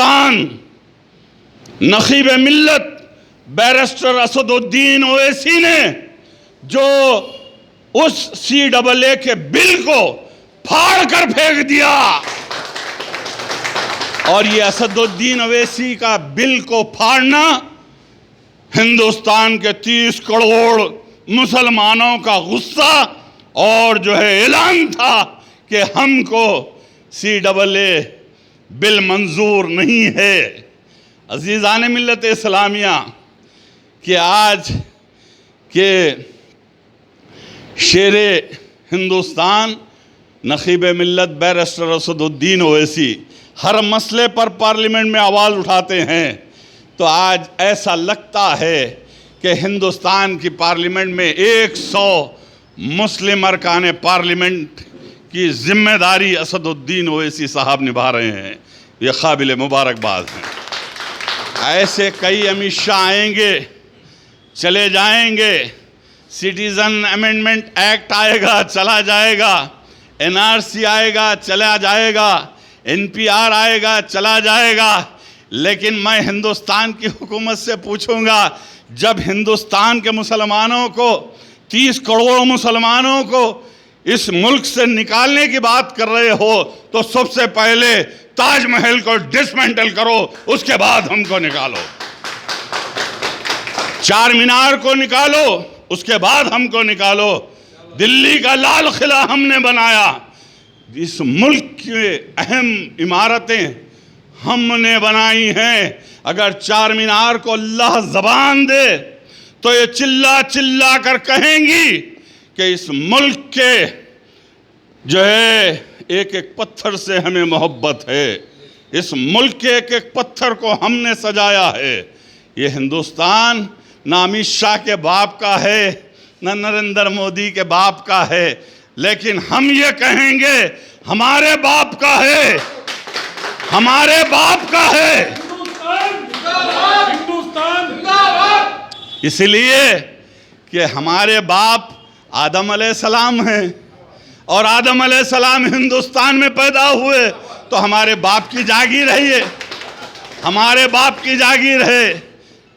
हिंदुस्तान नखीब मिल्लत barrister Asaduddin Owaisi ने जो उस CAA के बिल को फाड़ कर फेंक दिया, और ये असदुद्दीन ओवैसी का बिल को फाड़ना हिंदुस्तान के 30 करोड़ मुसलमानों का गुस्सा और जो है ऐलान था कि हमको CAA बिल मंजूर नहीं है। अजीज़ान मिल्लत इस्लामिया कि आज के शेरे हिंदुस्तान नखीब मिल्लत बैरिस्टर असदुद्दीन ओवैसी हर मसले पर पार्लियामेंट में आवाज़ उठाते हैं, तो आज ऐसा लगता है कि हिंदुस्तान की पार्लियामेंट में 100 मुस्लिम अरकान पार्लियामेंट की जिम्मेदारी असदुद्दीन ओवैसी साहब निभा रहे हैं। ये काबिल मुबारकबाद हैं। ऐसे कई अमित शाह आएंगे, चले जाएंगे, सिटीज़न अमेंडमेंट एक्ट आएगा, चला जाएगा, NRC आएगा, चला जाएगा, NPR आएगा, चला जाएगा, लेकिन मैं हिंदुस्तान की हुकूमत से पूछूंगा, जब हिंदुस्तान के मुसलमानों को 30 करोड़ मुसलमानों को इस मुल्क से निकालने की बात कर रहे हो, तो सबसे पहले ताजमहल को डिसमेंटल करो, उसके बाद हमको निकालो। चार मीनार को निकालो, उसके बाद हमको निकालो। दिल्ली का लाल किला हमने बनाया, इस मुल्क की अहम इमारतें हमने बनाई हैं। अगर चार मीनार को अल्लाह ज़बान दे तो ये चिल्ला चिल्ला कर कहेंगी कि इस मुल्क के जो है एक एक पत्थर से हमें मोहब्बत है, इस मुल्क के एक एक पत्थर को हमने सजाया है। ये हिंदुस्तान ना अमित शाह के बाप का है, ना नरेंद्र मोदी के बाप का है, लेकिन हम ये कहेंगे हमारे बाप का है, हमारे बाप का है। इसलिए कि हमारे बाप आदम अलैहिस्सलाम हैं और आदम अलैहिस्सलाम हिंदुस्तान में पैदा हुए, तो हमारे बाप की जागीर है ये, हमारे बाप की जागीर है।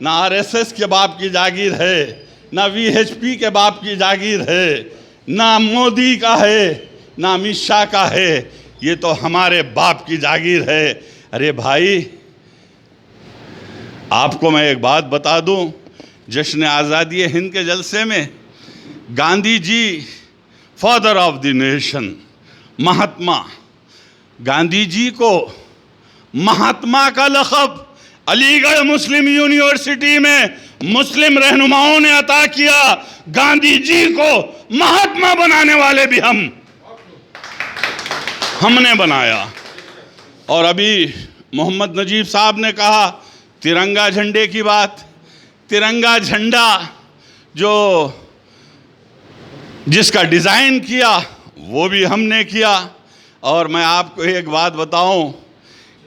ना RSS के बाप की जागीर है, ना VHP के बाप की जागीर है, ना मोदी का है, ना अमित शाह का है, ये तो हमारे बाप की जागीर है। अरे भाई, आपको मैं एक बात बता दूं, जश्न आज़ादी हिंद के जलसे में Gandhi ji father of the nation, Mahatma Gandhi ji को महात्मा का लक़ब अलीगढ़ मुस्लिम यूनिवर्सिटी में मुस्लिम रहनुमाओं ने अता किया। गांधी जी को महात्मा बनाने वाले भी हमने बनाया। और अभी मोहम्मद नजीब साहब ने कहा तिरंगा झंडे की बात, तिरंगा झंडा जो जिसका डिज़ाइन किया वो भी हमने किया। और मैं आपको एक बात बताऊं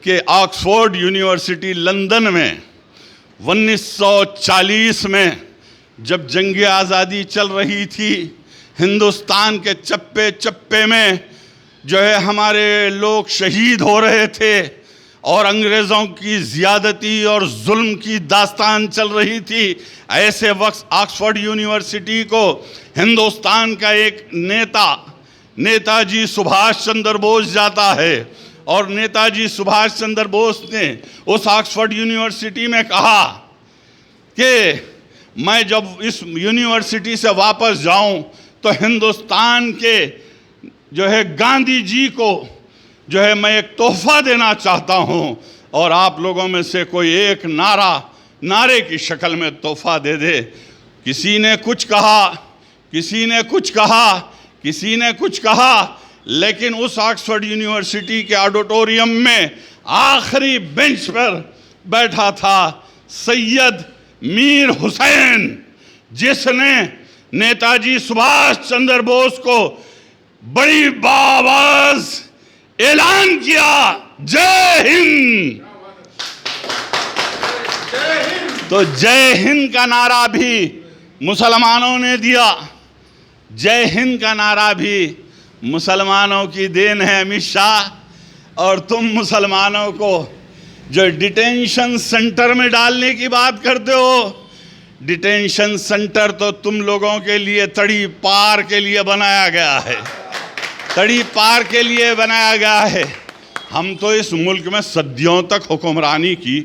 कि ऑक्सफोर्ड यूनिवर्सिटी लंदन में 1940 में जब जंग आज़ादी चल रही थी, हिंदुस्तान के चप्पे चप्पे में जो है हमारे लोग शहीद हो रहे थे और अंग्रेज़ों की ज़्यादती और जुल्म की दास्तान चल रही थी। ऐसे वक्त ऑक्सफोर्ड यूनिवर्सिटी को हिंदुस्तान का एक नेताजी सुभाष चंद्र बोस जाता है, और नेताजी सुभाष चंद्र बोस ने उस ऑक्सफोर्ड यूनिवर्सिटी में कहा कि मैं जब इस यूनिवर्सिटी से वापस जाऊं तो हिंदुस्तान के जो है गांधी जी को जो है मैं एक तोहफा देना चाहता हूं, और आप लोगों में से कोई एक नारे की शक्ल में तोहफा दे दे। किसी ने कुछ कहा, किसी ने कुछ कहा, किसी ने कुछ कहा, लेकिन उस ऑक्सफोर्ड यूनिवर्सिटी के ऑडिटोरियम में आखिरी बेंच पर बैठा था सैयद मीर हुसैन, जिसने नेताजी सुभाष चंद्र बोस को बड़ी बावाज ऐलान किया, जय हिंद। तो जय हिंद का नारा भी मुसलमानों ने दिया, जय हिंद का नारा भी मुसलमानों की देन है अमित शाह। और तुम मुसलमानों को जो डिटेंशन सेंटर में डालने की बात करते हो, डिटेंशन सेंटर तो तुम लोगों के लिए तड़ी पार के लिए बनाया गया है, तड़ी पार के लिए बनाया गया है। हम तो इस मुल्क में सदियों तक हुक्मरानी की।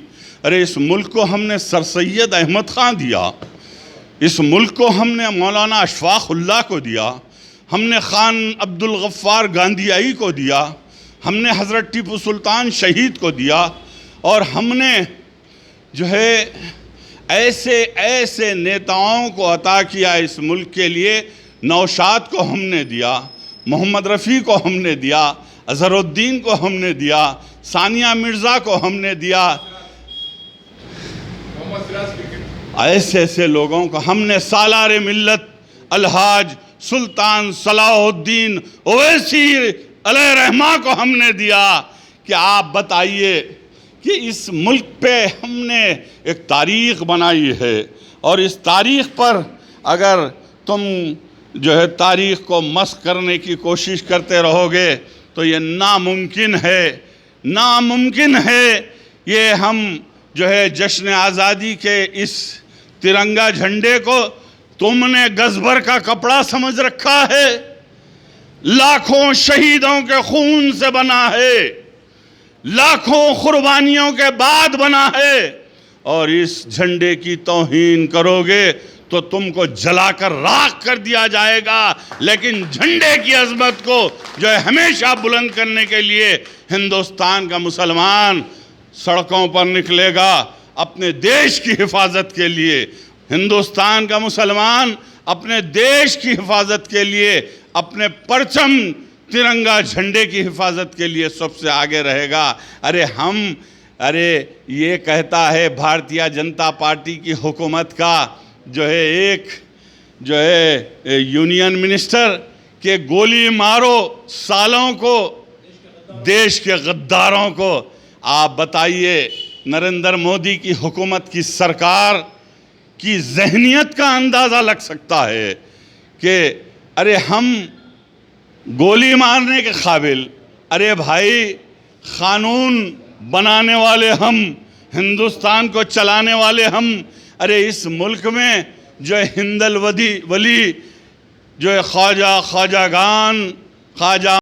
अरे इस मुल्क को हमने सर सैयद अहमद ख़ान दिया, इस मुल्क को हमने मौलाना अशफाक़ुल्लाह को दिया, हमने ख़ान अब्दुल गफ़्फ़ार गांधीआई को दिया, हमने हज़रत टीपू सुल्तान शहीद को दिया, और हमने जो है ऐसे ऐसे नेताओं को अता किया इस मुल्क के लिए। नौशाद को हमने दिया, मोहम्मद रफ़ी को हमने दिया, अज़हरुद्दीन को हमने दिया, सानिया मिर्ज़ा को हमने दिया, ऐसे ऐसे लोगों को हमने सालार मिल्लत अलहाज सुल्तान सलाहुद्दीन ओवैसी अलैहि रहमा को हमने दिया। कि आप बताइए कि इस मुल्क पे हमने एक तारीख़ बनाई है, और इस तारीख़ पर अगर तुम जो है तारीख़ को मस्ख़ करने की कोशिश करते रहोगे तो ये नामुमकिन है, नामुमकिन है। ये हम जो है जश्न आज़ादी के इस तिरंगा झंडे को तुमने गज़भर का कपड़ा समझ रखा है, लाखों शहीदों के खून से बना है, लाखों कुर्बानियों के बाद बना है, और इस झंडे की तौहीन करोगे तो तुमको जलाकर राख कर दिया जाएगा। लेकिन झंडे की अज़मत को जो है हमेशा बुलंद करने के लिए हिंदुस्तान का मुसलमान सड़कों पर निकलेगा अपने देश की हिफाजत के लिए। हिंदुस्तान का मुसलमान अपने देश की हिफाजत के लिए, अपने परचम तिरंगा झंडे की हिफाजत के लिए सबसे आगे रहेगा। अरे ये कहता है भारतीय जनता पार्टी की हुकूमत का जो है एक जो है यूनियन मिनिस्टर के गोली मारो सालों को, देश के गद्दारों को। आप बताइए नरेंद्र मोदी की हुकूमत की सरकार की जहनियत का अंदाज़ा लग सकता है कि अरे हम गोली मारने के काबिल, अरे भाई क़ानून बनाने वाले हम, हिंदुस्तान को चलाने वाले हम। अरे इस मुल्क में जो है हिंदल वली जो है ख्वाजा खान ख्वाजा